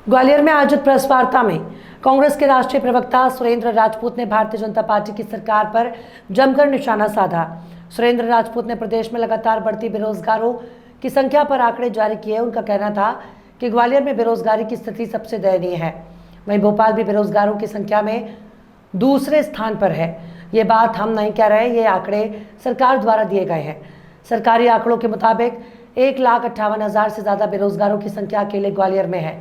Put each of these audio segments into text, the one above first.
ग्वालियर में आयोजित प्रेस वार्ता में कांग्रेस के राष्ट्रीय प्रवक्ता सुरेंद्र राजपूत ने भारतीय जनता पार्टी की सरकार पर जमकर निशाना साधा। सुरेंद्र राजपूत ने प्रदेश में लगातार बढ़ती बेरोजगारों की संख्या पर आंकड़े जारी किए। उनका कहना था कि ग्वालियर में बेरोजगारी की स्थिति सबसे दयनीय है, वहीं भोपाल भी बेरोजगारों की संख्या में दूसरे स्थान पर है। ये बात हम नहीं कह रहे, ये आंकड़े सरकार द्वारा दिए गए हैं। सरकारी आंकड़ों के मुताबिक 1,58,000 से ज़्यादा बेरोजगारों की संख्या अकेले ग्वालियर में है।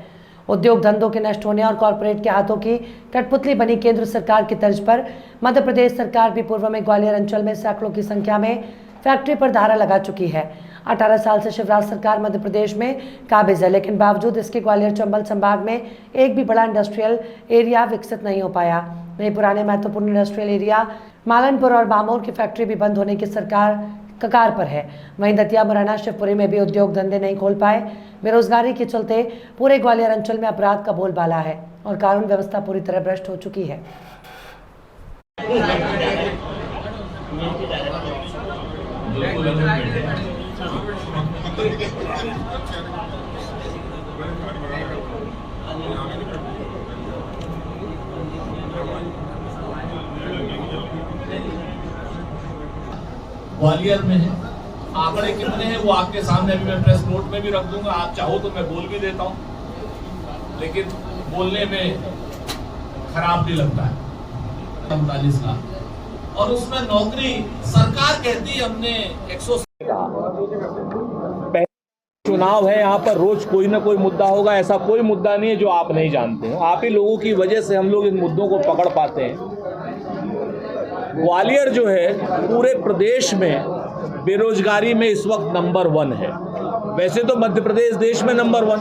उद्योग धंधों के नष्ट होने और कॉरपोरेट के हाथों की कठपुतली बनी केंद्र सरकार की तर्ज पर मध्य प्रदेश सरकार भी पूर्व में ग्वालियर अंचल में सैकड़ों की संख्या में फैक्ट्री पर धारा लगा चुकी है। 18 साल से शिवराज सरकार मध्य प्रदेश में काबिज है, लेकिन बावजूद इसके ग्वालियर चंबल संभाग में एक भी बड़ा इंडस्ट्रियल एरिया विकसित नहीं हो पाया। वहीं पुराने महत्वपूर्ण इंडस्ट्रियल एरिया मालनपुर और बामोर की फैक्ट्री भी बंद होने की सरकार कगार पर है। वहीं दतिया, मुरैना, शिवपुरी में भी उद्योग धंधे नहीं खोल पाए। बेरोजगारी के चलते पूरे ग्वालियर अंचल में अपराध का बोलबाला है और कानून व्यवस्था पूरी तरह भ्रष्ट हो चुकी है। ग्वालियर में है, आंकड़े कितने हैं वो आपके सामने अभी मैं प्रेस नोट में भी रख दूंगा। आप चाहो तो मैं बोल भी देता हूं, लेकिन बोलने में खराब नहीं लगता है। 45 लाख और उसमें नौकरी सरकार कहती है हमने 100 चुनाव है, यहाँ पर रोज कोई ना कोई मुद्दा होगा। ऐसा कोई मुद्दा नहीं है जो आप नहीं जानते हो। आप ही लोगों की वजह से हम लोग इन मुद्दों को पकड़ पाते हैं। ग्वालियर जो है पूरे प्रदेश में बेरोजगारी में इस वक्त नंबर 1 है। वैसे तो मध्य प्रदेश देश में नंबर 1,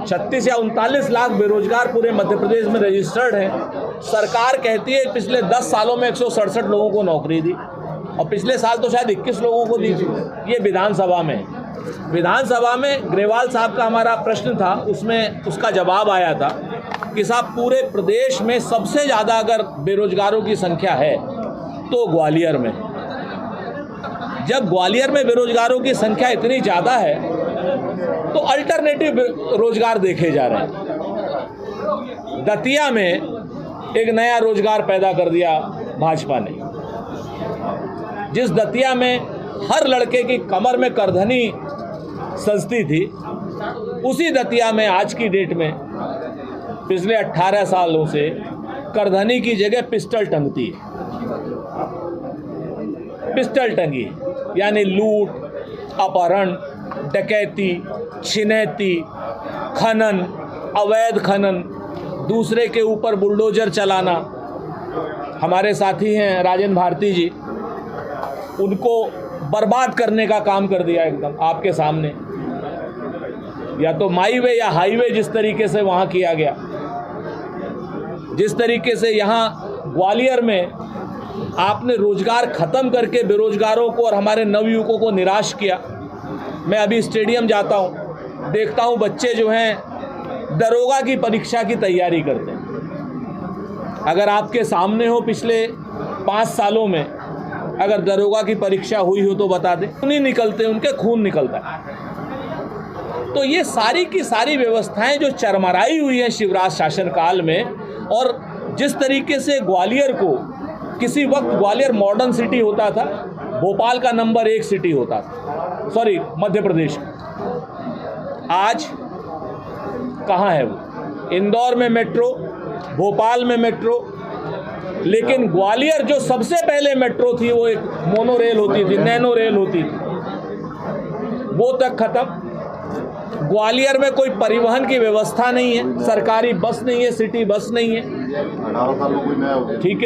36 या 39 लाख बेरोजगार पूरे मध्य प्रदेश में रजिस्टर्ड हैं। सरकार कहती है पिछले 10 सालों में 167 लोगों को नौकरी दी और पिछले साल तो शायद 21 लोगों को दी। ये विधानसभा में ग्रेवाल साहब का हमारा प्रश्न था, उसमें उसका जवाब आया था कि साहब पूरे प्रदेश में सबसे ज़्यादा अगर बेरोजगारों की संख्या है तो ग्वालियर में। जब ग्वालियर में बेरोजगारों की संख्या इतनी ज़्यादा है तो अल्टरनेटिव रोजगार देखे जा रहे हैं। दतिया में एक नया रोजगार पैदा कर दिया भाजपा ने। जिस दतिया में हर लड़के की कमर में करधनी सजती थी, उसी दतिया में आज की डेट में पिछले 18 सालों से करधनी की जगह पिस्टल टंगती है। पिस्टल टंगी यानी लूट, अपहरण, डकैती, छिनैती, खनन, अवैध खनन, दूसरे के ऊपर बुलडोजर चलाना। हमारे साथी हैं राजेंद्र भारती जी, उनको बर्बाद करने का काम कर दिया एकदम आपके सामने। या तो माईवे या हाईवे जिस तरीके से वहाँ किया गया, जिस तरीके से यहाँ ग्वालियर में आपने रोजगार खत्म करके बेरोजगारों को और हमारे नवयुवकों को निराश किया। मैं अभी स्टेडियम जाता हूँ, देखता हूँ बच्चे जो हैं दरोगा की परीक्षा की तैयारी करते हैं। अगर आपके सामने हो पिछले 5 सालों में अगर दरोगा की परीक्षा हुई हो तो बता दें। खून निकलते, उनके खून निकलता है। तो ये सारी की सारी व्यवस्थाएं जो चरमराई हुई हैं शिवराज शासनकाल में, और जिस तरीके से ग्वालियर को किसी वक्त ग्वालियर मॉडर्न सिटी होता था, भोपाल का नंबर 1 सिटी होता था, सॉरी मध्य प्रदेश का। आज कहाँ है वो? इंदौर में मेट्रो, भोपाल में मेट्रो, लेकिन ग्वालियर जो सबसे पहले मेट्रो थी वो एक मोनो रेल होती थी, नैनो रेल होती थी, वो तक खत्म। ग्वालियर में कोई परिवहन की व्यवस्था नहीं है, सरकारी बस नहीं है, सिटी बस नहीं है। ठीक है।